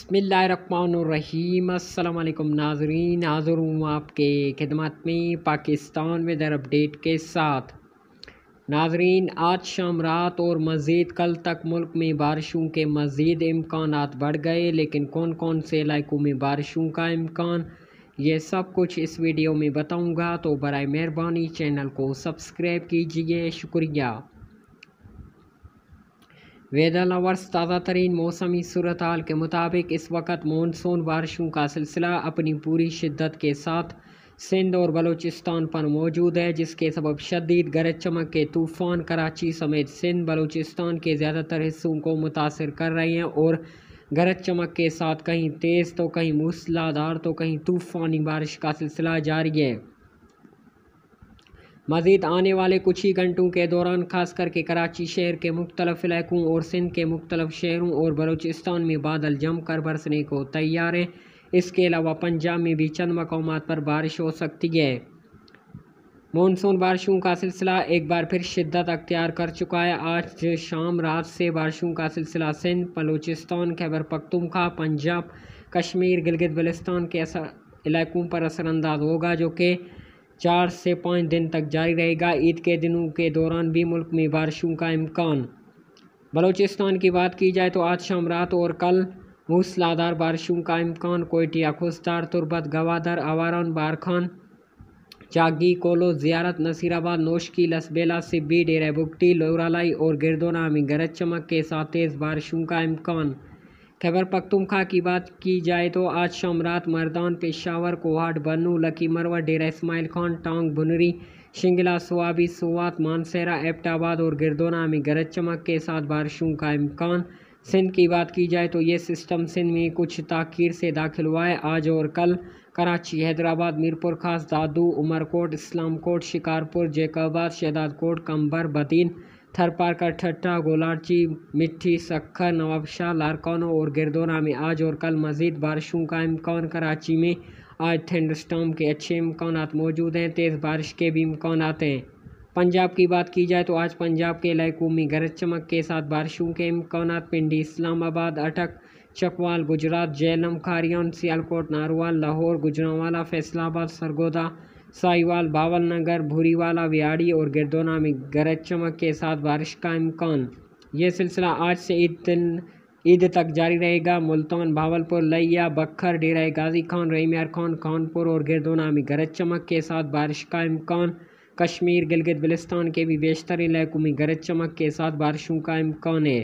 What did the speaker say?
बिस्मिल्लाहिर्रहमानिर्रहीम। अस्सलाम वालेकुम नाज़रीन, हाज़िर हूँ आपके खिदमत में पाकिस्तान वेदर अपडेट के साथ। नाज़रीन, आज शाम रात और मज़ीद कल तक मुल्क में बारिशों के मज़ीद इम्कानात बढ़ गए, लेकिन कौन कौन से इलाकों में बारिशों का इम्कान, ये सब कुछ इस वीडियो में बताऊँगा। तो बराए मेहरबानी चैनल को सब्सक्राइब कीजिए, शुक्रिया। वेदर लवर्स, ताज़ा तरीन मौसमी सूरत हाल के मुताबिक इस वक्त मानसून बारिशों का सिलसिला अपनी पूरी शिद्दत के साथ सिंध और बलूचिस्तान पर मौजूद है, जिसके सबब शदीद गरज चमक के तूफ़ान कराची समेत सिंध बलूचिस्तान के ज़्यादातर हिस्सों को मुतासर कर रहे हैं और गरज चमक के साथ कहीं तेज़ तो कहीं मूसलाधार तो कहीं तूफ़ानी बारिश का सिलसिला जारी है। मज़ीद आने वाले कुछ ही घंटों के दौरान खास करके कराची शहर के मुख्तलिफ इलाकों और सिंध के मुख्तलिफ शहरों और बलूचिस्तान में बादल जमकर बरसने को तैयार हैं। इसके अलावा पंजाब में भी चंद मकामात पर बारिश हो सकती है। मानसून बारिशों का सिलसिला एक बार फिर शिद्दत अख्तियार कर चुका है। आज शाम रात से बारिशों का सिलसिला सिंध, बलूचिस्तान, खैबर पख्तूनख्वा, पंजाब, कश्मीर, गिलगित बल्तिस्तान के इलाकों पर असरअंदाज होगा, जो कि 4 से 5 दिन तक जारी रहेगा। ईद के दिनों के दौरान भी मुल्क में बारिशों का इम्कान। बलूचिस्तान की बात की जाए तो आज शाम रात और कल मूसलाधार बारिशों का इम्कान। कोयटिया, खुसदार, तुर्बत, गवादर, आवारान, बारखान, चागी, कोलो, ज़ियारत, नसीराबाद, नोशकी, लसबेला, सिब्बी, डेरा बुगटी, लोरालाई और गिरदोना में गरज चमक के साथ तेज़ बारिशों का इम्कान। खैबर पख्तूनख्वा की बात की जाए तो आज शाम रात मर्दान, पेशावर, कोहाट, बन्नू, लकी मरवत, डेरा इस्माइल खान, टांग, बुनरी, शिंगला, सुवाबी, सुवात, मानसेरा, एबटाबाद और गिरदोना में गरज चमक के साथ बारिशों का इम्कान। सिंध की बात की जाए तो ये सिस्टम सिंध में कुछ ताख़ीर से दाखिल हुआ है। आज और कल कराची, हैदराबाद, मीरपुर खास, दादू, उमरकोट, इस्लामकोट, शिकारपुर, जैकबाद, शहदादकोट, कंबर, बदीन, थरपारकर, ठट्टा, गोलाची, मिट्टी, सक्खर, नवाबशाह, लारकानो और गिरदोना में आज और कल मज़ीद बारिशों का इम्कान। कराची में आज थंडरस्टॉर्म के अच्छे इम्कानात मौजूद हैं, तेज़ बारिश के भी इम्कानात हैं। पंजाब की बात की जाए तो आज पंजाब के इलाकों में गरज चमक के साथ बारिशों के इम्कानात। पिंडी, इस्लामाबाद, अटक, चकवाल, गुजरात, झेलम, खारियान, सियालकोट, नारवाल, लाहौर, गुजरांवाला, फैसलाबाद, सरगोदा, साहिवाल, भावलनगर, भूरीवाला, वियाड़ी और गिरदोना में गरज चमक के साथ बारिश का इम्कान। ये सिलसिला आज से ईद तक जारी रहेगा। मुल्तान, भावलपुर, लिया, बखर, डेरा गाजी खान, रहीमियार खान, खानपुर और गिरदोना में गरज चमक के साथ बारिश का इम्कान। कश्मीर, गिलगित बल्तिस्तान के भी बेशतर इलाकों में गरज चमक के साथ बारिशों का इम्कान है।